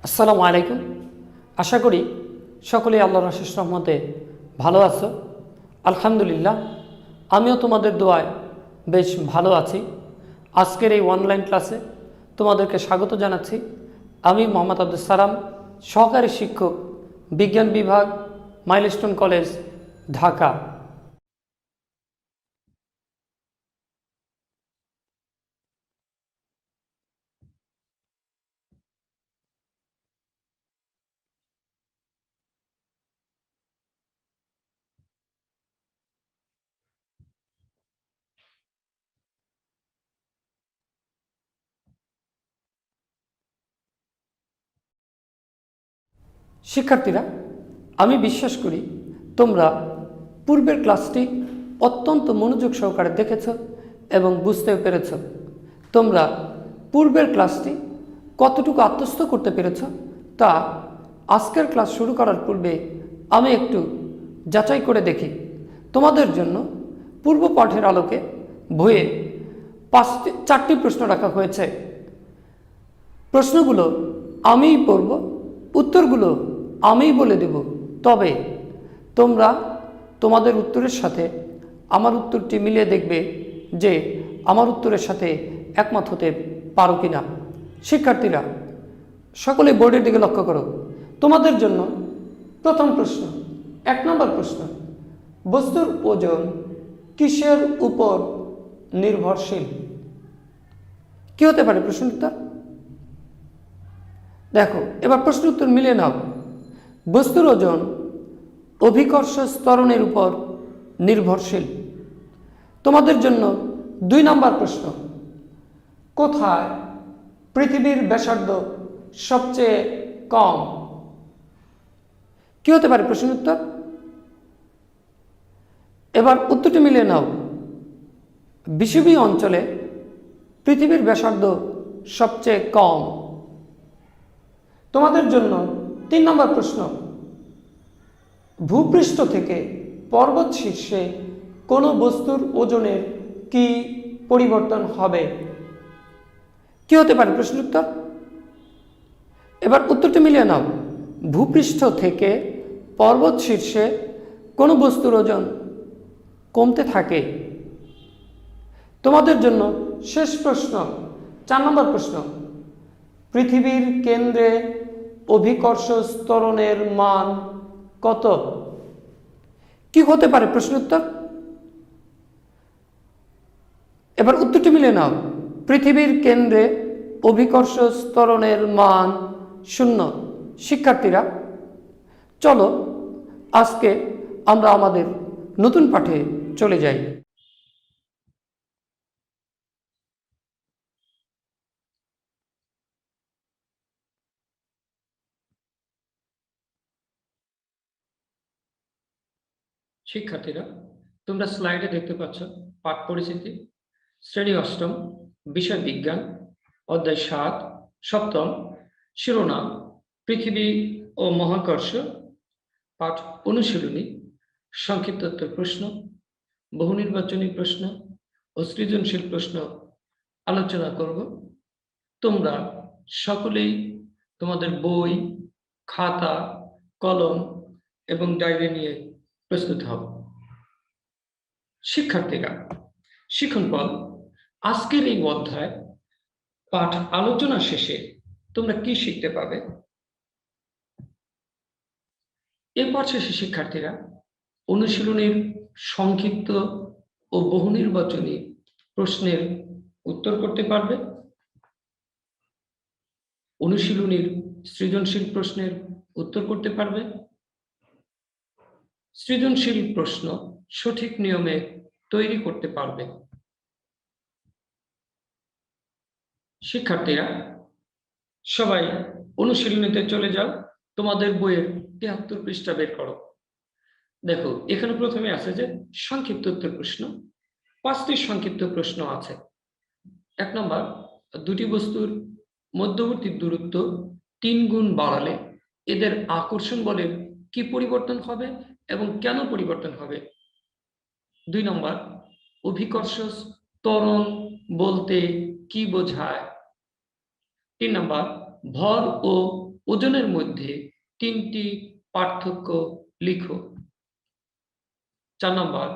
আসসালামু আলাইকুম। আশা করি সকলেই আল্লাহর অশেষ রহমতে ভালো আছো। আলহামদুলিল্লাহ, আমিও তোমাদের দোয়ায় বেশ ভালো আছি। আজকের এই অনলাইন ক্লাসে তোমাদেরকে স্বাগত জানাচ্ছি। আমি মোহাম্মদ আব্দুল সালাম, সহকারী শিক্ষক, বিজ্ঞান বিভাগ, মাইলস্টোন কলেজ, ঢাকা। শিক্ষার্থীরা, আমি বিশ্বাস করি তোমরা পূর্বের ক্লাসটি অত্যন্ত মনোযোগ সহকারে দেখেছ এবং বুঝতেও পেরেছ। তোমরা পূর্বের ক্লাসটি কতটুকু আত্মস্থ করতে পেরেছ তা আজকের ক্লাস শুরু করার পূর্বে আমি একটু যাচাই করে দেখি। তোমাদের জন্য পূর্ব পাঠের আলোকে বইয়ে 4টি প্রশ্ন রাখা হয়েছে। প্রশ্নগুলো আমিই পড়ব, উত্তরগুলো আমিই বলে দেব। তবে তোমরা তোমাদের উত্তরের সাথে আমার উত্তরটি মিলিয়ে দেখবে যে আমার উত্তরের সাথে একমত হতে পারো কিনা। শিক্ষার্থীরা, সকলে বোর্ডের দিকে লক্ষ্য করো। তোমাদের জন্য প্রথম প্রশ্ন, 1 নম্বর প্রশ্ন, বস্তুর ওজন কিসের উপর নির্ভরশীল? কি হতে পারে প্রশ্ন উত্তর? দেখো, এবার প্রশ্ন উত্তর মিলিয়ে নাও। বস্তুর ওজন অভিকর্ষ ত্বরণের উপর নির্ভরশীল। তোমাদের জন্য 2 নম্বর প্রশ্ন, কোথায় পৃথিবীর ব্যাসার্ধ সবচেয়ে কম? কি হতে পারে প্রশ্ন উত্তর? এবার উত্তরটি মিলিয়ে নাও। বিষুবীয় অঞ্চলে পৃথিবীর ব্যাসার্ধ সবচেয়ে কম। তোমাদের জন্য 3 নম্বর প্রশ্ন, ভূপৃষ্ঠ থেকে পর্বত শীর্ষে কোনো বস্তুর ওজনের কি পরিবর্তন হবে? কি হতে পারে প্রশ্ন উত্তর? এবার উত্তরটি মিলিয়ে নাও। ভূপৃষ্ঠ থেকে পর্বত শীর্ষে কোনো বস্তুর ওজন কমতে থাকে। তোমাদের জন্য শেষ প্রশ্ন, 4 নম্বর প্রশ্ন, পৃথিবীর কেন্দ্রে অভিকর্ষ ত্বরণের মান কত? কি হতে পারে প্রশ্ন উত্তর? এবার উত্তরটি মিলে নাও। পৃথিবীর কেন্দ্রে অভিকর্ষ ত্বরণের মান 0। শিক্ষার্থীরা, চলো আজকে আমরা আমাদের নতুন পাঠে চলে যাই। শিক্ষার্থীরা, তোমরা স্লাইডে দেখতে পাচ্ছ পাঠ পরিচিতি, শ্রেণী 8ম, বিষয় বিজ্ঞান, অধ্যায় 7, সপ্তম, শিরোনাম পৃথিবী ও মহাকর্ষ, পাঠ অনুশীলনী, সংক্ষিপ্ত উত্তর প্রশ্ন, বহুনির্বাচনী প্রশ্ন ও সৃজনশীল প্রশ্ন আলোচনা করব। তোমরা সকলেই তোমাদের বই, খাতা, কলম এবং ডায়েরি নিয়ে প্রস্তুত হও। শিক্ষার্থীরা, শিক্ষণফল আজকের এই অধ্যায় পাঠ আলোচনা শেষে তোমরা কি শিখতে পাবে? এই পাঠ শেষে শিক্ষার্থীরা অনুশীলনীর সংক্ষিপ্ত ও বহুনির্বাচনী প্রশ্নের উত্তর করতে পারবে, অনুশীলনীর সৃজনশীল প্রশ্নের উত্তর করতে পারবে, সৃজনশীল প্রশ্ন সঠিক নিয়মে তৈরি করতে পারবে। শিক্ষার্থীরা, সবাই অনুশীলনীতে চলে যাও। তোমাদের বইয়ের 73 পৃষ্ঠা বের করো। দেখো, এখানে প্রথমে আছে যে সংক্ষিপ্ত উত্তর প্রশ্ন। 5টি সংক্ষিপ্ত প্রশ্ন আছে। 1 নম্বর, দুটি বস্তুর মধ্যবর্তী দূরত্ব 3 গুণ বাড়ালে এদের আকর্ষণ বলের কি পরিবর্তন হবে এবং কেন পরিবর্তন হবে? 2 নম্বর, অভিকর্ষ ত্বরণ বলতে কি বোঝায়? 3 নম্বর, ভর ও ওজনের মধ্যে তিনটি পার্থক্য লিখো। 4 নম্বর,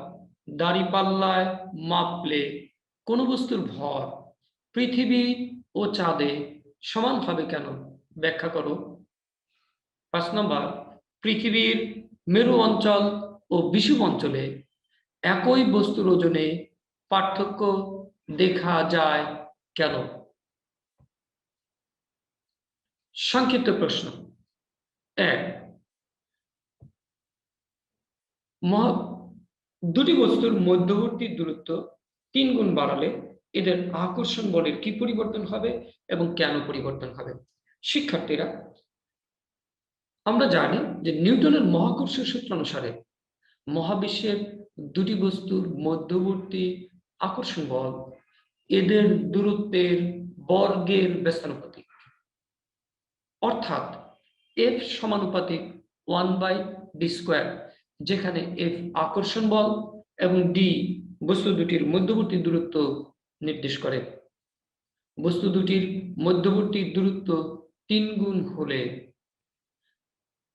দাঁড়িপাল্লায় মাপলে কোন বস্তুর ভর পৃথিবী ও চাঁদে সমান হবে কেন, ব্যাখ্যা করো। 5 নম্বর, পৃথিবীর মেরু অঞ্চল ও বিষুব অঞ্চলে একই বস্তুর ওজনে পার্থক্য দেখা যায় কেন। সংক্ষিপ্ত প্রশ্ন। 1, দুটি বস্তুর মধ্যবর্তী দূরত্ব 3 গুণ বাড়ালে এদের আকর্ষণ বলের কি পরিবর্তন হবে এবং কেন পরিবর্তন হবে। শিক্ষার্থীরা, আমরা জানি যে নিউটনের মহাকর্ষ সূত্র অনুসারে মহাবিশ্বের দুটি বস্তুর মধ্যবর্তী আকর্ষণ বল এদের দূরত্বের বর্গের ব্যস্তানুপাতিক, অর্থাৎ F সমানুপাতিক 1/d², যেখানে F আকর্ষণ বল এবং d বস্তু দুটির মধ্যবর্তী দূরত্ব নির্দেশ করে। বস্তু দুটির মধ্যবর্তী দূরত্ব 3 গুণ হলে,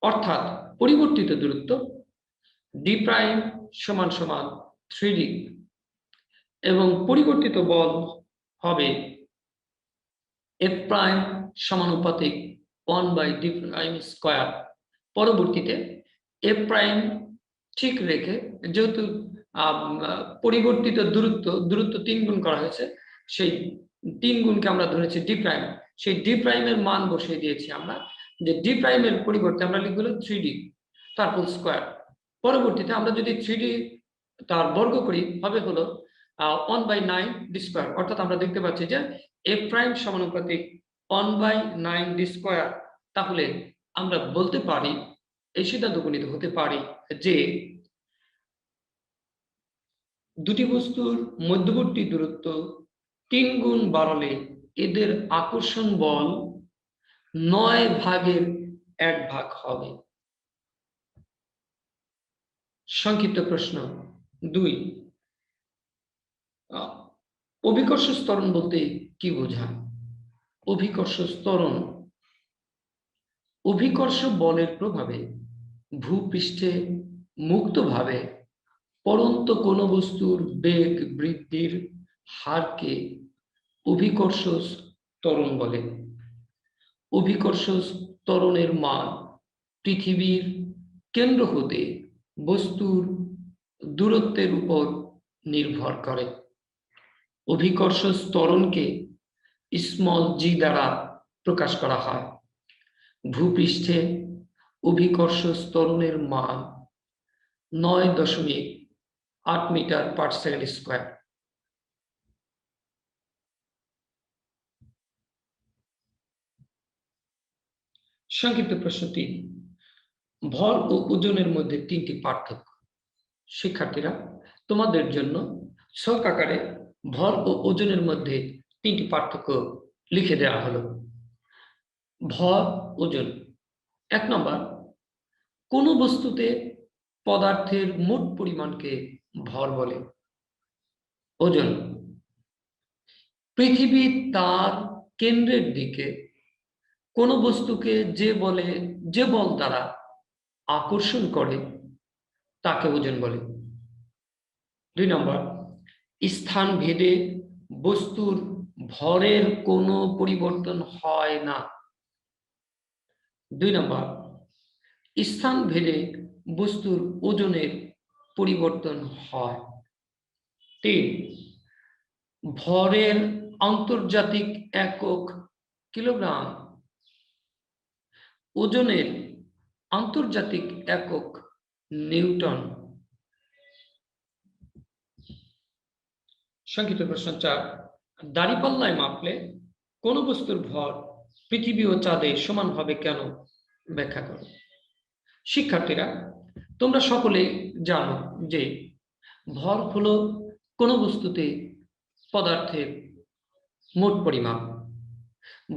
অর্থাৎ পরিবর্তিত দূরত্ব d' সমান সমান 3d এবং পরিবর্তিত বল হবে F' সমানুপাতিক 1/d²। পরবর্তীতে F' ঠিক রেখে, যেহেতু পরিবর্তিত দূরত্ব 3 গুণ করা হয়েছে, সেই 3 গুণকে আমরা ধরেছি d', সেই d' এর মান বসিয়ে দিয়েছি আমরা, যে d' এর পরিবর্তে আমরা লিখব 3d তার হোল স্কয়ার। পরবর্তীতে আমরা যদি 3d তার বর্গ করি হবে হলো 1/9d², অর্থাৎ আমরা দেখতে পাচ্ছি যে F' সমানুপাতিক 1/9d²। তাহলে আমরা বলতে পারি, এই সিদ্ধান্ত উপনীত হতে পারি যে দুটি বস্তুর মধ্যবর্তী দূরত্ব 3 গুণ বাড়ালে এদের আকর্ষণ বল 9/1 হবে। সংক্ষিপ্ত প্রশ্ন 2, অভিকর্ষ ত্বরণ বলতে কি বোঝায়। অভিকর্ষ ত্বরণ অভিকর্ষ বলের প্রভাবে ভূপৃষ্ঠে মুক্তভাবে পড়ন্ত কোন বস্তুর বেগ বৃদ্ধির হারকে অভিকর্ষ ত্বরণ বলে। অভিকর্ষ ত্বরণের মান পৃথিবীর কেন্দ্র হতে বস্তুর দূরত্বের উপর নির্ভর করে। অভিকর্ষ ত্বরণকে g দ্বারা প্রকাশ করা হয়। ভূপৃষ্ঠে অভিকর্ষ ত্বরণের মান 9.8 মিটার/সেকেন্ড²। সংক্ষিপ্ত প্রশ্ন 3, ভর ও ওজনের মধ্যে 3টি পার্থক্য। শিক্ষার্থীরা, তোমাদের জন্য ছক আকারে ভর ও ওজনের মধ্যে 3টি পার্থক্য লিখে দেওয়া হলো। ভর, ওজন। 1 নম্বর, কোন বস্তুতে পদার্থের মোট পরিমাণকে ভর বলে। ওজন, পৃথিবী তার কেন্দ্রের দিকে কোন বস্তুকে যে বল দ্বারা আকর্ষণ করে তাকে ওজন বলে। 2 নম্বর, স্থান ভেদে বস্তুর ভরের কোনো পরিবর্তন হয় না। 2 নম্বর, স্থান ভেদে বস্তুর ওজনের পরিবর্তন হয়। 3, ভরের আন্তর্জাতিক একক কিলোগ্রাম, ওজনের আন্তর্জাতিক একক নিউটন। সংক্ষিপ্ত প্রশ্ন 4, দাঁড়িপাল্লায় মাপলে কোন বস্তুর ভর পৃথিবী ও চাঁদে সমান হবে কেন, ব্যাখ্যা করো। শিক্ষার্থীরা, তোমরা সকলে জানো যে ভর হলো কোন বস্তুতে পদার্থের মোট পরিমাপ।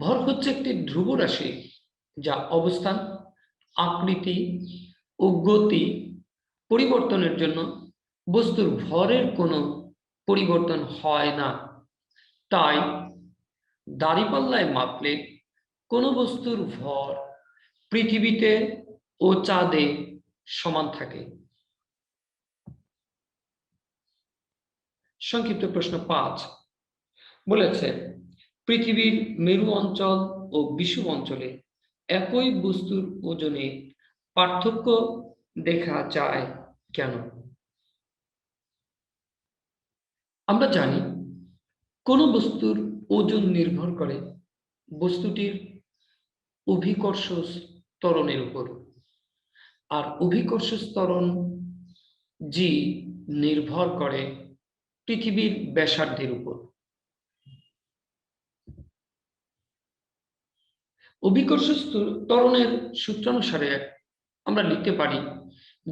ভর হচ্ছে একটি ধ্রুব রাশি যা অবস্থান, আকৃতি ও গতি পরিবর্তনের জন্য বস্তুর ভরের কোনো পরিবর্তন হয় না। তাই দাঁড়িপাল্লায় মাপলে কোনো বস্তুর ভর পৃথিবীতে ও চাঁদে সমান থাকে? সংক্ষিপ্ত প্রশ্ন 5 বলেছে পৃথিবীর মেরু অঞ্চল ও বিষুব অঞ্চলে একই বস্তুর ওজনে পার্থক্য দেখা যায় কেন? আমরা জানি কোন বস্তুর ওজন নির্ভর করে বস্তুটির অভিকর্ষ ত্বরণের উপর, আর অভিকর্ষ ত্বরণ জি নির্ভর করে পৃথিবীর ব্যাসার্ধের উপর। অভিকর্ষ ত্বরণের সূত্রানুসারে আমরা লিখতে পারি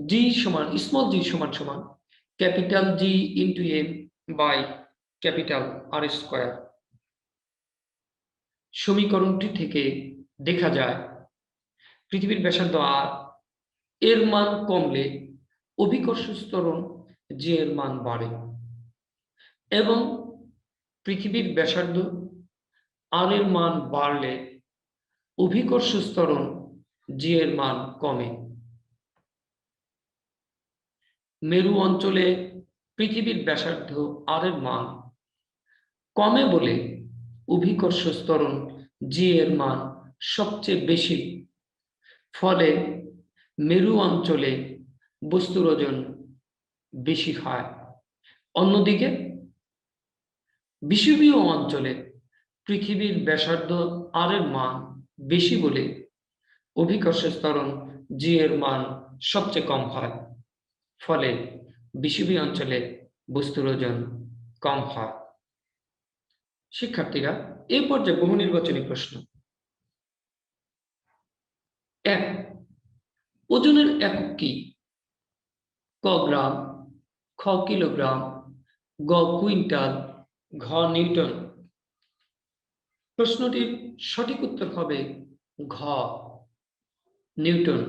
জি সমান স্মল জি সমান সমান capital G into M by capital R square. সমীকরণটি থেকে দেখা যায় পৃথিবীর ব্যাসার্ধ আর এর মান কমলে অভিকর্ষ ত্বরণ জি এর মান বাড়ে এবং পৃথিবীর ব্যাসার্ধ আর এর মান বাড়লে অভিকর্ষ ত্বরণ জি এর মান কমে। মেরু অঞ্চলে পৃথিবীর ব্যাসার্ধ আর এর মান কমে বলে অভিকর্ষ ত্বরণ জি এর মান সবচেয়ে বেশি, ফলে মেরু অঞ্চলে বস্তুর ওজন বেশি হয়। অন্যদিকে বিষুবীয় অঞ্চলে পৃথিবীর ব্যাসার্ধ আর এর মান বেশি বলে অভিকর্ষ ত্বরণ জি এর মান সবচেয়ে কম হয়, ফলে বিষুবীয় অঞ্চলে বস্তুর ওজন কম হয়। শিক্ষার্থীরা, এই পর্যায়ে বহু নির্বাচনী প্রশ্ন। 1 ওজনের একক কি? ক গ্রাম, খ কিলোগ্রাম, গ কুইন্টাল, ঘ নিউটন। প্রশ্নটির সঠিক উত্তর হবে ঘ নিউটন।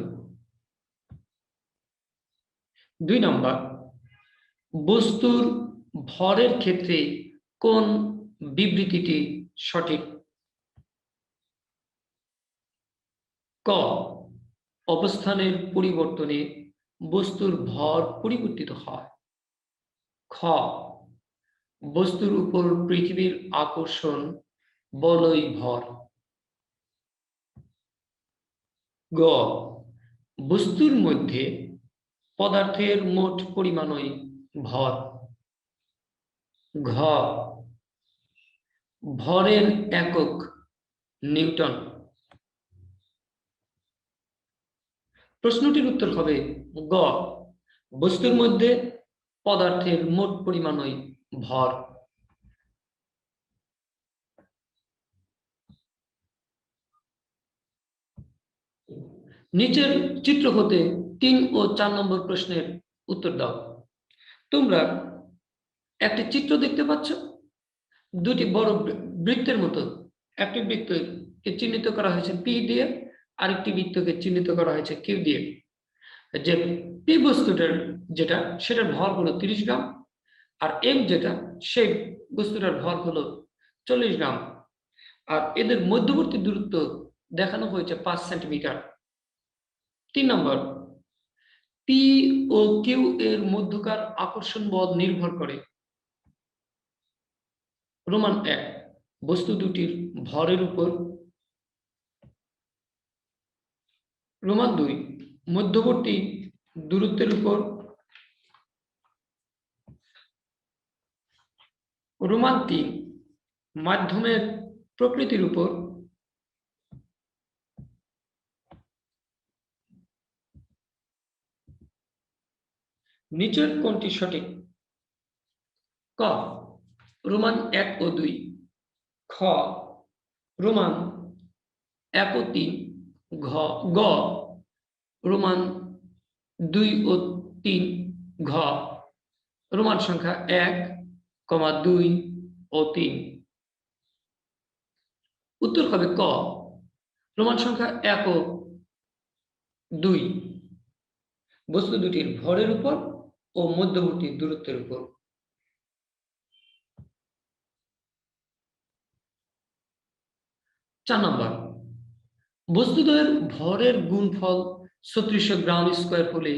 2 নম্বর বস্তুর ভরের ক্ষেত্রে কোন বিবৃতিটি সঠিক? ক অবস্থানের পরিবর্তনে বস্তুর ভর পরিবর্তিত হয়। খ বস্তুর উপর পৃথিবীর আকর্ষণ বলই ভর। গ বস্তুর মধ্যে পদার্থের মোট পরিমাণই ভর। ঘ ভরের একক নিউটন। প্রশ্নটির উত্তর হবে গ বস্তুর মধ্যে পদার্থের মোট পরিমাণই ভর। নিচের চিত্র হতে 3 ও 4 নম্বর প্রশ্নের উত্তর দাও। তোমরা একটি চিত্র দেখতে পাচ্ছ, দুটি বড় বৃত্তের মতো। একটি বৃত্তকে চিহ্নিত করা হয়েছে পি দিয়ে, আরেকটি বৃত্তকে চিহ্নিত করা হয়েছে কিউ দিয়ে। যে পি বস্তুটার যেটা সেটার ভর হলো 30 গ্রাম, আর এম যেটা সেই বস্তুটার ভর হলো 40 গ্রাম, আর এদের মধ্যবর্তী দূরত্ব দেখানো হয়েছে 5 সেন্টিমিটার। 3 নম্বর পি ও কিউ এর মধ্যকার আকর্ষণ বল নির্ভর করে রোমান 1 বস্তু দুটির ভরের উপর, রোমান 2 মধ্যবর্তী দূরত্বের উপর, রোমান 3 মাধ্যমের প্রকৃতির উপর, নিচের কোনটি সঠিক? ক রোমান 1 ও 2, খ রোমান 1 ও 3, গ রোমান 2 ও 3, ঘ রোমান সংখ্যা 1, 2 ও 3। উত্তর হবে ক রোমান সংখ্যা 1 ও 2 বস্তু দুটির ভরের উপর ও মধ্যবর্তী দূরত্বের উপর। 4 নম্বর বস্তুদ্বয়ের ভরের গুণফল 3600 গ্রাম স্কয়ার হলে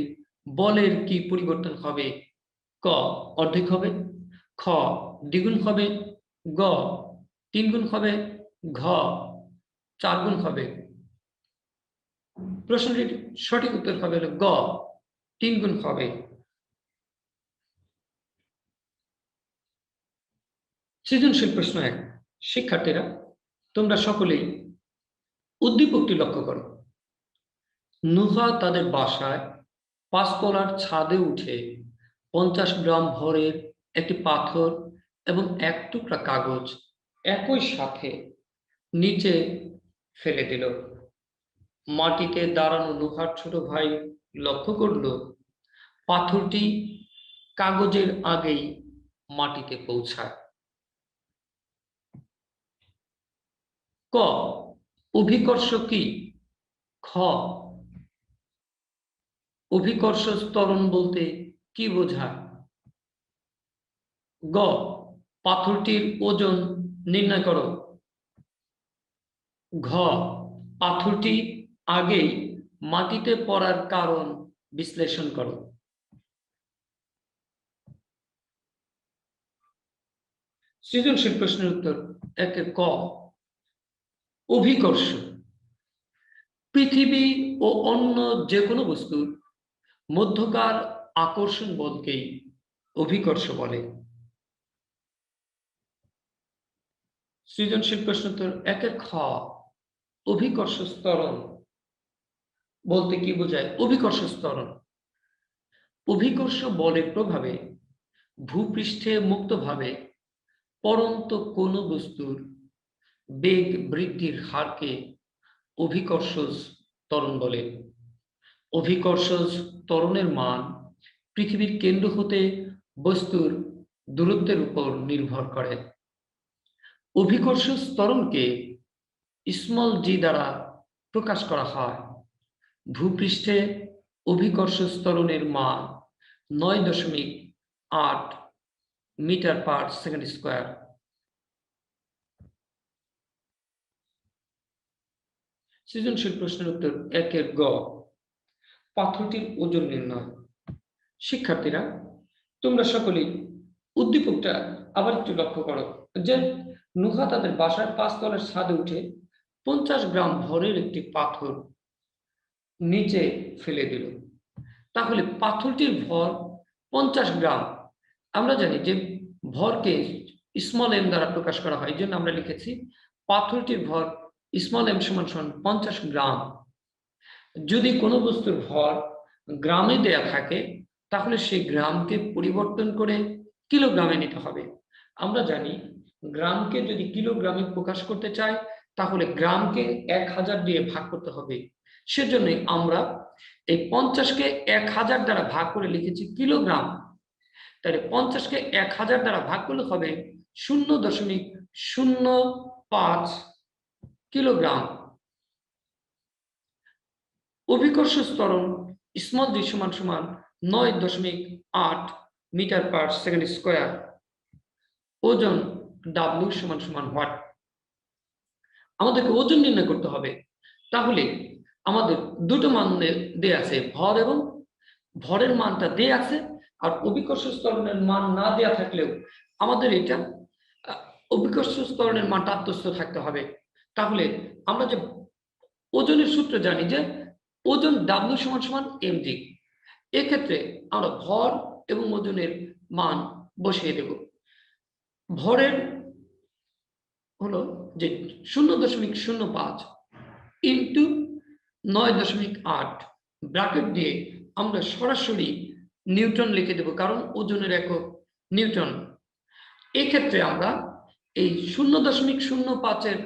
বলের কি পরিবর্তন হবে? ক অর্ধেক হবে, খ দ্বিগুণ হবে, গ 3 গুণ হবে, ঘ 4 গুণ হবে। প্রশ্নটির সঠিক উত্তর হবে গ 3 গুণ হবে। সৃজনশীল প্রশ্ন 1। শিক্ষার্থীরা তোমরা সকলেই উদ্দীপকটি লক্ষ্য করো। নুহা তাদের বাসায় 5 তলার ছাদে উঠে 50 গ্রাম ভরের একটি পাথর এবং 1 টুকরা কাগজ একই সাথে নিচে ফেলে দিল। মাটিতে দাঁড়ানো নুহার ছোট ভাই লক্ষ্য করল পাথরটি কাগজের আগেই মাটিতে পৌঁছায়। ক অভিকর্ষ কি? খ অভিকর্ষ ত্বরণ বলতে কি বোঝায়? গ পাথরটির ওজন নির্ণয় করো। ঘ পাথরটি আগেই মাটিতে পড়ার কারণ বিশ্লেষণ করো। সৃজনশীল প্রশ্নের উত্তর 1 ক অভিকর্ষ পৃথিবী ও অন্য যে কোনো বস্তুর মধ্যকার আকর্ষণ বলকেই অভিকর্ষ বলে। সৃজনশীল প্রশ্ন উত্তর 1 খ অভিকর্ষ ত্বরণ বলতে কি বোঝায়? অভিকর্ষ ত্বরণ অভিকর্ষ বলের প্রভাবে ভূপৃষ্ঠে মুক্তভাবে পড়ন্ত কোনো বস্তুর বেগ বৃদ্ধির হারকে অভিকর্ষ ত্বরণ বলে। অভিকর্ষ ত্বরণের মান পৃথিবীর কেন্দ্র হতে বস্তুর দূরত্বের উপর নির্ভর করে। অভিকর্ষ ত্বরণকে স্মল জি দ্বারা প্রকাশ করা হয়। ভূপৃষ্ঠে অভিকর্ষ ত্বরণের মান 9.8 মিটার পার সেকেন্ড স্কয়ার। সৃজনশীল প্রশ্নের উত্তর 1 গ পাথরটির ওজন নির্ণয়। শিক্ষার্থীরা তোমরা সকলেই উদ্দীপকটা আবার একটু লক্ষ্য করো যে নুহা তাদের বাসার 5 তলার ছাদে উঠে 50 গ্রাম ভরের একটি পাথর নিচে ফেলে দিল। তাহলে পাথরটির ভর 50 গ্রাম। আমরা জানি যে ভরকে স্মল এম দ্বারা প্রকাশ করা হয়, এই জন্য আমরা লিখেছি পাথরটির ভর স্মল এম সমান 50 গ্রাম। যদি কোনো বস্তুর ভর গ্রামে দেয়া থাকে তাহলে সেই গ্রামকে পরিবর্তন করে কিলোগ্রামে নিতে হবে। আমরা জানি গ্রামকে যদি কিলোগ্রামে প্রকাশ করতে চাই তাহলে গ্রামকে 1000 দিয়ে ভাগ করতে হবে। সেজন্য আমরা এই 50কে 1000 দ্বারা ভাগ করে লিখেছি কিলোগ্রাম। তাহলে 50কে 1000 দ্বারা ভাগ করলে হবে 0.05 কিলোগ্রাম। অভিকর্ষ ত্বরণ স্মল জি সমান 9.8 মিটার পার সেকেন্ড স্কয়ার। ওজন ডাব্লিউ সমান হোয়াট। আমাদেরকে ওজন নির্ণয় করতে হবে। তাহলে আমাদের দুটো মান দেয়া আছে, ভর এবং ভরের মানটা দেয়া আছে, আর অভিকর্ষ ত্বরণের মান না দেয়া থাকলেও আমাদের এটা অভিকর্ষ ত্বরণের মানটা আত্মস্থ থাকতে হবে। তাহলে আমরা যে ওজনের সূত্র জানি যে ওজন ডাব্লিউ সমান এমজি। এক্ষেত্রে আমরা ভর এবং ওজনের মান বসিয়ে দেব। ভরের হলো যে 0.05 ইন্টু 9.8 ব্র্যাকেট দিয়ে আমরা সরাসরি নিউটন লিখে দেব, কারণ ওজনের একক নিউটন। এক্ষেত্রে আমরা এই 0.05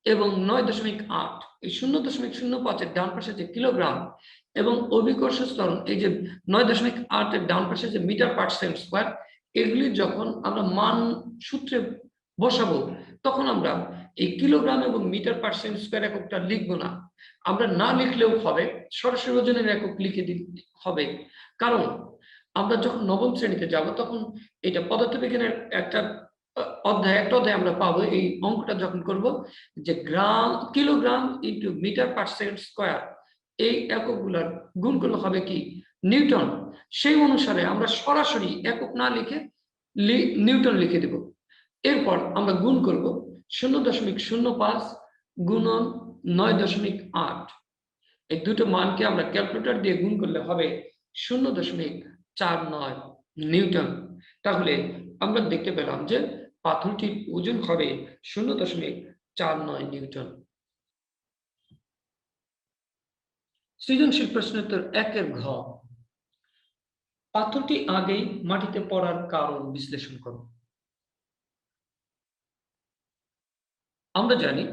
এবং 9.8 এই 0.05 ডান পাশে যে কিলোগ্রাম এবং অভিকর্ষ ত্বরণ এই যে 9.8 ডান পাশে যে মিটার পার সেকেন্ড স্কয়ার, এগুলি যখন আমরা মান সূত্রে বসাবো তখন আমরা এই কিলোগ্রাম এবং মিটার পার সেকেন্ড স্কয়ার এককটা লিখবো না। আমরা না লিখলেও হবে, সরাসরি ওজনের একক লিখে দিতে হবে। কারণ আমরা যখন নবম শ্রেণীতে যাব তখন এটা পদার্থবিজ্ঞানের একটা একটা অধ্যায় আমরা পাবো এই অঙ্কটা যখন করব, যে kilogram into metre per second square, এই এককগুলোর গুণগুলো হবে কি নিউটন। সেই অনুসারে আমরা সরাসরি একক না লিখে নিউটন লিখে দেব। এরপর আমরা গুণ করব 0.05 গুণন 9.8, এই দুটো মানকে আমরা ক্যালকুলেটর দিয়ে গুণ করলে হবে 0.49 নিউটন। তাহলে আমরা দেখতে পেলাম যে পাথরটির ওজন হবে 0.49 নিউটন। সৃজনশীল প্রশ্নোত্তর 1-এর ঘ, পাথরটি আগেই মাটিতে পড়ার কারণ বিশ্লেষণ করো। আমরা জানি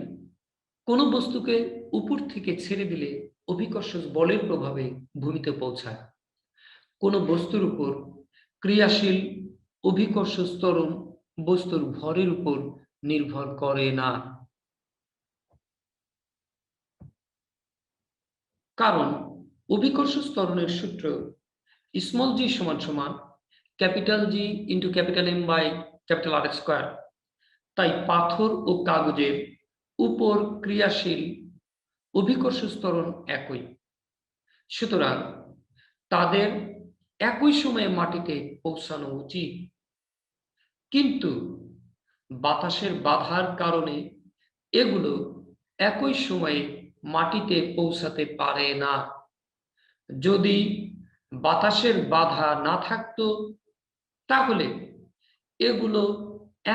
কোন বস্তুকে উপর থেকে ছেড়ে দিলে অভিকর্ষ বলের প্রভাবে ভূমিতে পৌঁছায়। কোন বস্তুর উপর ক্রিয়াশীল অভিকর্ষ ত্বরণ বস্তুর ভরের উপর নির্ভর করে না, কারণ অভিকর্ষ ত্বরণের সূত্র স্মল জি সমান সমান capital G into capital M by capital R square. তাই পাথর ও কাগজের উপর ক্রিয়াশীল অভিকর্ষ ত্বরণ একই, সুতরাং তাদের একই সময়ে মাটিতে পৌঁছানো উচিত। কিন্তু বাতাসের বাধার কারণে এগুলো একই সময়ে মাটিতে পৌঁছাতে পারে না। যদি বাতাসের বাধা না থাকতো তাহলে এগুলো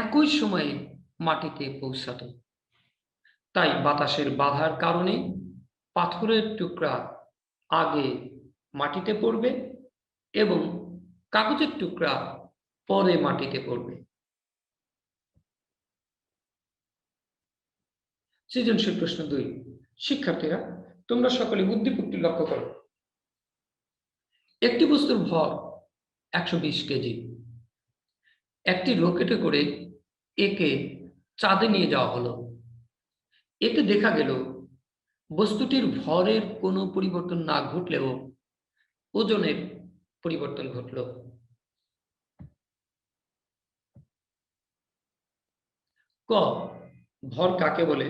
একই সময়ে মাটিতে পৌঁছাতো। তাই বাতাসের বাধার কারণে পাথরের টুকরা আগে মাটিতে পড়বে এবং কাগজের টুকরা পরে মাটিতে পড়বে। সৃজনশীল প্রশ্ন 2, শিক্ষার্থীরা তোমরা সকলে উদ্দীপকটি লক্ষ্য করো। একটি বস্তুর ভর 120 কেজি, একটি রকেটে করে একে চাঁদে নিয়ে যাওয়া হলো। এতে দেখা গেল বস্তুটির ভরের কোনো পরিবর্তন না ঘটলেও ওজনের পরিবর্তন ঘটল। ক, ভর কাকে বলে?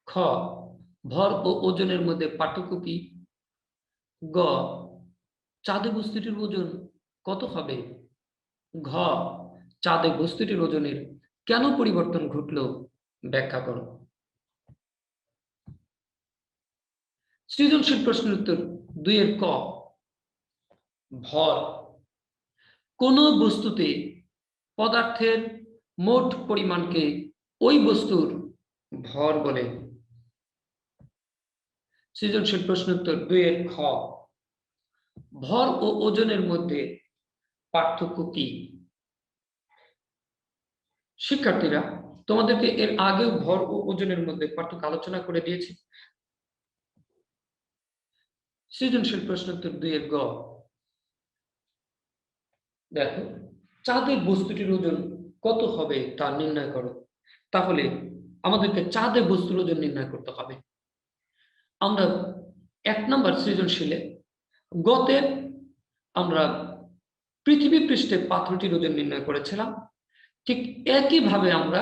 খ, ভর ও ওজনের মধ্যে পার্থক্য কি? গ, চাঁদে বস্তুটির ওজন কত হবে? ঘ, চাঁদে বস্তুটির ওজনের কেন পরিবর্তন ঘটল ব্যাখ্যা করো। সৃজনশীল প্রশ্নের উত্তর 2-এর ক, ভর কোন বস্তুতে পদার্থের মোট পরিমাণকে ওই বস্তুর ভর বলে। সৃজনশীল প্রশ্ন উত্তর 2-এর খ, ভর ও ওজনের মধ্যে পার্থক্য কি? শিক্ষার্থীরা তোমাদেরকে এর আগেও ভর ও ওজনের মধ্যে পার্থক্য আলোচনা করে দিয়েছি। সৃজনশীল প্রশ্ন উত্তর 2-এর গ, দেখো চাঁদের বস্তুটির ওজন কত হবে তা নির্ণয় করো। তাহলে আমাদেরকে চাঁদের বস্তুর ওজন নির্ণয় করতে হবে। আমরা 1 নম্বর সৃজনশীলে গতে আমরা পৃথিবী পৃষ্ঠে পাথরটির ওজন নির্ণয় করেছিলাম। ঠিক একইভাবে আমরা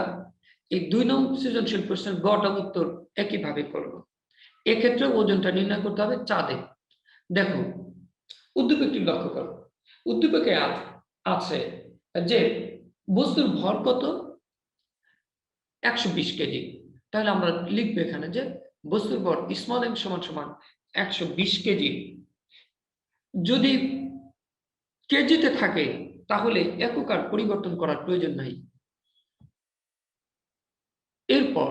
এই 2 নম্বর সৃজনশীল প্রশ্নের গটা উত্তর একইভাবে করব। এক্ষেত্রে ওজনটা নির্ণয় করতে হবে চাঁদে। দেখো উদ্দীপকটি লক্ষ্য করো। উদ্দীপকে আছে যে বস্তুর ভর কত? 120 কেজি। তাহলে আমরা লিখবো এখানে যে বস্তুর ভর স্মল এম সমান সমান 120 কেজি। যদি কেজিতে থাকে তাহলে একক আর পরিবর্তন করার প্রয়োজন নাই। এরপর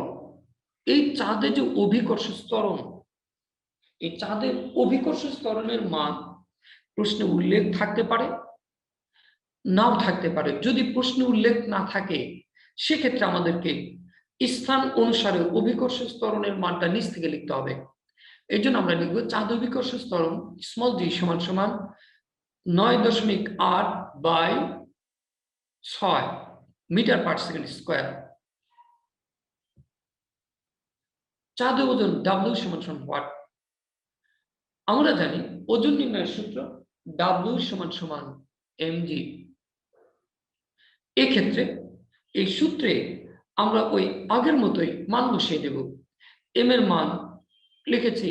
এই চাঁদে যে অভিকর্ষ ত্বরণ, এই চাঁদের অভিকর্ষ ত্বরণের মান প্রশ্নে উল্লেখ থাকতে পারে, নাও থাকতে পারে। যদি প্রশ্নে উল্লেখ না থাকে সেক্ষেত্রে আমাদেরকে স্থান অনুসারে অভিকর্ষ ত্বরণের মানটা নিচ থেকে লিখতে হবে। এই জন্য আমরা লিখবো চাঁদ অভিকর্ষ ত্বরণ স্মল জি সমান সমান 9.8 by 6 metre per second square. চাঁদের ওজন ডাব্লিউ সমান সমান হোয়াট? আমরা জানি ওজন নির্ণয়ের সূত্র ডাব্লিউ সমান সমান mg। এক্ষেত্রে এই সূত্রে আমরা ওই আগের মতোই মান বসিয়ে দেব। এম এর মান লিখেছি,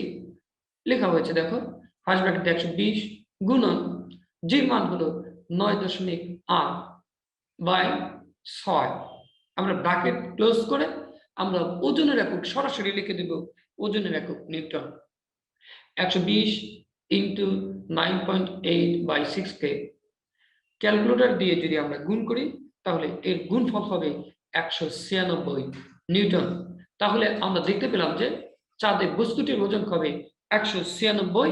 লেখা হয়েছে দেখো, ফার্স্ট ব্র্যাকেটে 120 গুণন যে মান হলো 9.8 বাই 6। আমরা ব্র্যাকেট ক্লোজ করে আমরা ওজনের একক সরাসরি লিখে দেব, ওজনের একক নিউটন। 120 ইন্টু 9.8 বাই 6 কে ক্যালকুলেটর দিয়ে যদি আমরা গুণ করি তাহলে এর গুণফল হবে 196 নিউটন। তাহলে আমরা দেখতে পেলাম যে চাঁদের বস্তুটির ওজন হবে 196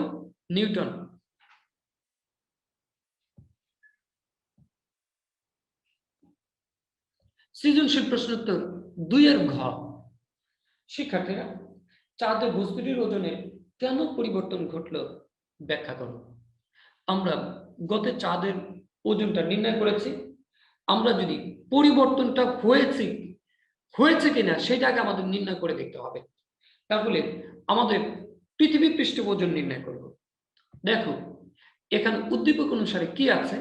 নিউটন। সৃজনশীল প্রশ্নোত্তর 2 এর ঘ। শিক্ষার্থীরা, চাঁদের বস্তুটির ওজনে কেন পরিবর্তন ঘটলো ব্যাখ্যা করো। আমরা গত চাঁদের ওজনটা নির্ণয় করেছি, আমরা যদি পরিবর্তনটা হয়েছে কিনা সেটাকে আমাদের নির্ণয় করে দেখতে হবে। তাহলে আমাদের পৃথিবী পৃষ্ঠের ওজন নির্ণয় করব। দেখো এখানে উদ্দীপক অনুসারে কি আছে,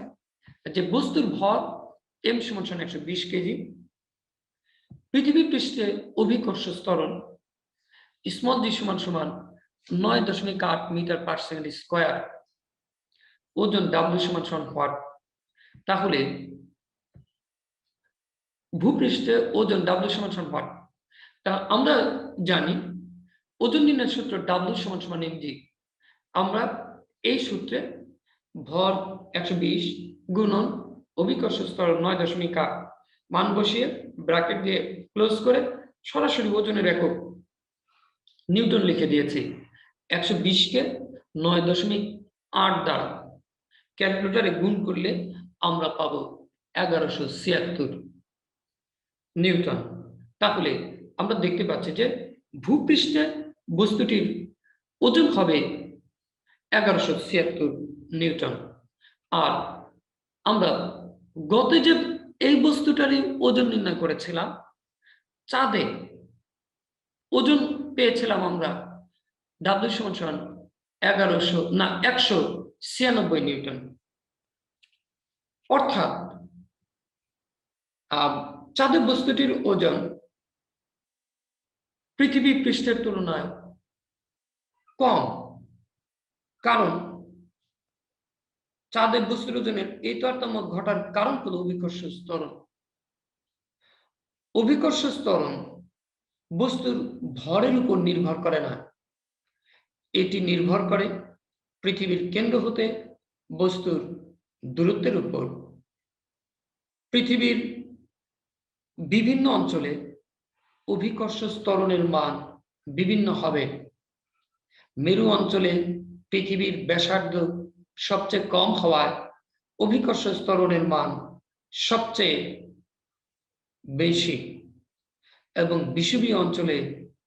যে বস্তুর ভর m = 120 কেজি, পৃথিবী পৃষ্ঠে অভিকর্ষ ত্বরণ small g = 9.8 metre per second square, ওজন w = ওয়াট। তাহলে ভূপৃষ্ঠে ওজন w = ওয়াট। তা আমরা জানি ওজন নির্ণয়ের সূত্র w = mg। আমরা এই সূত্রে ভর 120 গুণন অভিকর্ষ ত্বরণ 9.8 মান বসিয়ে ব্র্যাকেট দিয়ে ক্লোজ করে সরাসরি ওজনের একক নিউটন লিখে দিয়েছি। 120 কে 9.8 দ্বারা ক্যালকুলেটরে গুণ করলে আমরা পাবো 1176 নিউটন। তাহলে আমরা দেখতে পাচ্ছি যে ভূপৃষ্ঠে বস্তুটির ওজন হবে 1176 নিউটন। আর আমরা গত যে এই বস্তুটারই ওজন নির্ণয় করেছিলাম, চাঁদে ওজন পেয়েছিলাম আমরা w = 196 নিউটন। অর্থাৎ চাঁদের বস্তুটির ওজন পৃথিবী পৃষ্ঠের তুলনায় কম, কারণ চাঁদের বস্তুর ওজনের এই তারতম্য ঘটার কারণ হলো অভিকর্ষ ত্বরণ। অভিকর্ষ ত্বরণ বস্তুর ভরের উপর নির্ভর করে না, এটি নির্ভর করে পৃথিবীর কেন্দ্র হতে বস্তুর দূরত্বের উপর। পৃথিবীর বিভিন্ন অঞ্চলে অভিকর্ষ ত্বরণের মান বিভিন্ন হবে। মেরু অঞ্চলে পৃথিবীর ব্যাসার্ধ সবচেয়ে কম হওয়ায় অভিকর্ষ ত্বরণের মান সবচেয়ে বেশি, এবং বিষুবীয় অঞ্চলে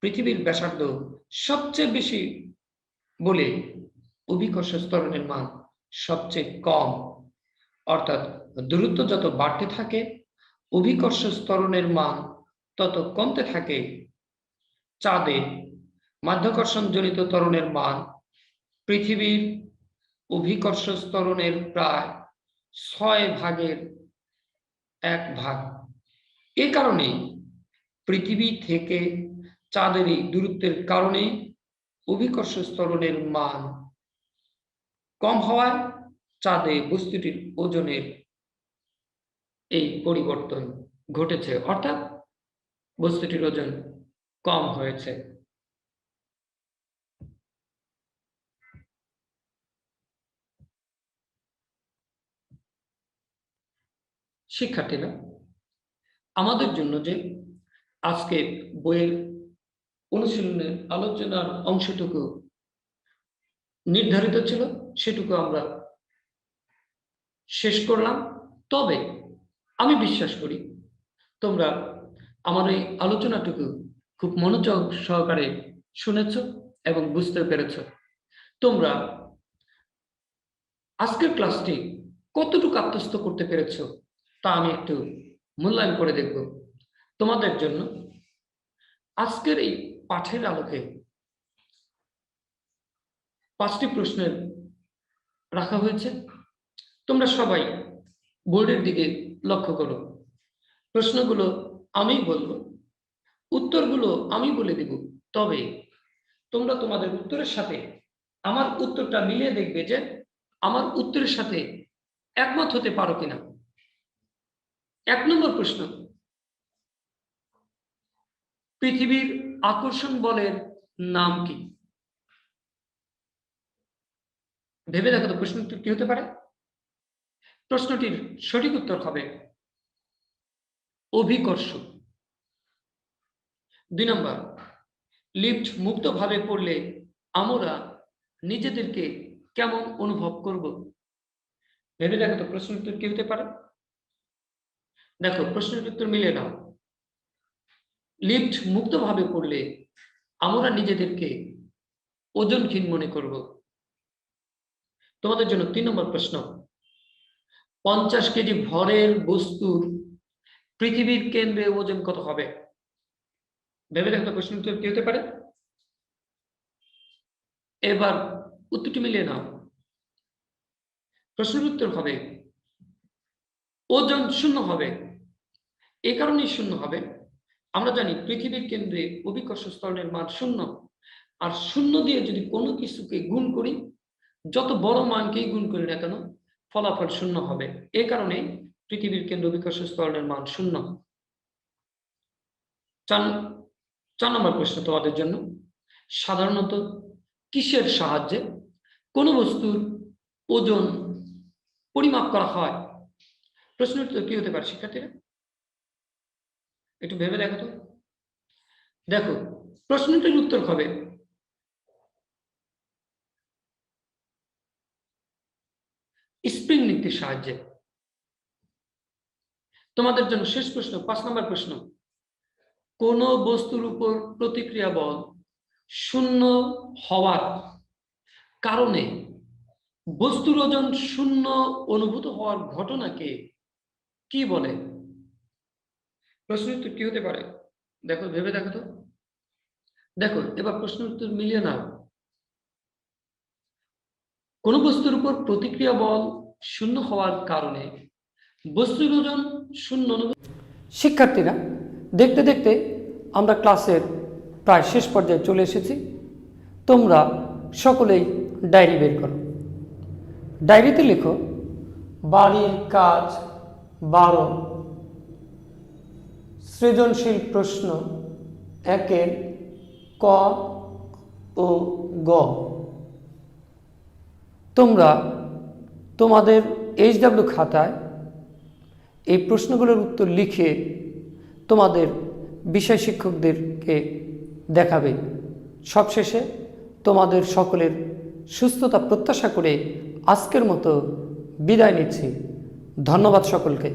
পৃথিবীর ব্যাসার্ধ সবচেয়ে বেশি বলে অভিকর্ষ ত্বরণের মান সবচেয়ে কম। অর্থাৎ দূরত্ব যত বাড়তে থাকে অভিকর্ষ ত্বরণের মান তত কমতে থাকে। চাঁদে মাধ্যাকর্ষণ জনিত ত্বরণের মান পৃথিবীর অভিকর্ষ ত্বরণের প্রায় 1/6 এ কারণে পৃথিবী থেকে চাঁদের এই দূরত্বের কারণে অভিকর্ষ ত্বরণের মান কম হওয়ায় চাঁদে বস্তুটির ওজনের এই পরিবর্তন ঘটেছে, অর্থাৎ বস্তুটির ওজন কম হয়েছে। শিক্ষার্থীরা, আমাদের জন্য যে আজকে বইয়ের অনুশীলনের আলোচনার অংশটুকু নির্ধারিত ছিল সেটুকু আমরা শেষ করলাম। তবে আমি বিশ্বাস করি তোমরা আমার এই আলোচনাটুকু খুব মনোযোগ সহকারে শুনেছ এবং বুঝতে পেরেছ। তোমরা আজকের ক্লাসটি কতটুকু আত্মস্থ করতে পেরেছ তা আমি একটু মূল্যায়ন করে দেখব। তোমাদের জন্য আজকের এই পাঠের আলোকে 5টি প্রশ্নের রাখা হয়েছে। তোমরা সবাই বোর্ডের দিকে লক্ষ্য করো। প্রশ্নগুলো আমি বলবো, উত্তরগুলো আমি বলে দেব, তবে তোমরা তোমাদের উত্তরের সাথে আমার উত্তরটা মিলিয়ে দেখবে যে আমার উত্তরের সাথে একমত হতে পারো কিনা। 1 নম্বর প্রশ্ন, পৃথিবীর আকর্ষণ বলের নাম কি? ভেবে দেখো তো প্রশ্নটি কি হতে পারে। প্রশ্নটির সঠিক উত্তর হবে অভিকর্ষ। 2 নম্বর, লিফট মুক্তভাবে পড়লে আমরা নিজেদেরকে কেমন অনুভব করব? ভেবে দেখো তো প্রশ্নের উত্তর কি হতে পারে। দেখো প্রশ্নের উত্তর মিলে নাও। লিফট মুক্তভাবে পড়লে আমরা নিজেদেরকে ওজনহীন মনে করব। তোমাদের জন্য 3 নম্বর প্রশ্ন, 50 কেজি ভরের বস্তুর পৃথিবীর কেন্দ্রে ওজন কত হবে? ভেবে দেখো তো প্রশ্নের উত্তর কি হতে পারে। এবার উত্তরটি মিলিয়ে নাও। প্রশ্নের উত্তর হবে ওজন 0 হবে। এই কারণেই 0 হবে, আমরা জানি পৃথিবীর কেন্দ্রে অভিকর্ষ ত্বরণের মান 0, আর 0 দিয়ে যদি কোনো কিছুকে গুণ করি, যত বড় মানকেই গুণ করি না কেন, ফলাফল 0 হবে। এই কারণে পৃথিবীর কেন্দ্র অভিকর্ষ ত্বরণের মান 0। 4 নম্বর প্রশ্ন তোমাদের জন্য, সাধারণত কিসের সাহায্যে কোনো বস্তুর ওজন পরিমাপ করা হয়? প্রশ্নটি তো কি হতে পারে শিক্ষার্থীরা, একটু ভেবে দেখো তো। দেখো প্রশ্নটির উত্তর হবে স্প্রিং নীতির সাহায্যে। তোমাদের জন্য শেষ প্রশ্ন, 5 নম্বর প্রশ্ন, কোন বস্তুর উপর প্রতিক্রিয়া বল 0 হওয়ার কারণে বস্তুর ওজন 0 অনুভূত হওয়ার ঘটনাকে কি বলে? প্রশ্নের উত্তর কি হতে পারে, দেখো ভেবে দেখো তো। দেখো এবার প্রশ্নের উত্তর মিলিয়ে নাও। কোন বস্তুর উপর প্রতিক্রিয়া বল 0 হওয়ার কারণে বস্তুর ওজন 0 অনুভূত। শিক্ষার্থীরা, দেখতে দেখতে আমরা ক্লাসের প্রায় শেষ পর্যায়ে চলে এসেছি। তোমরা সকলেই ডায়েরি বের করো। ডায়েরিতে লিখো বাড়ির কাজ 12, সৃজনশীল প্রশ্ন 1-এর ক ও গ। তোমরা তোমাদের HW খাতায় এই প্রশ্নগুলোর উত্তর লিখে তোমাদের বিষয় শিক্ষকদেরকে দেখাবে। সবশেষে তোমাদের সকলের সুস্থতা প্রত্যাশা করে আজকের মতো বিদায় নিচ্ছি। ধন্যবাদ সকলকে।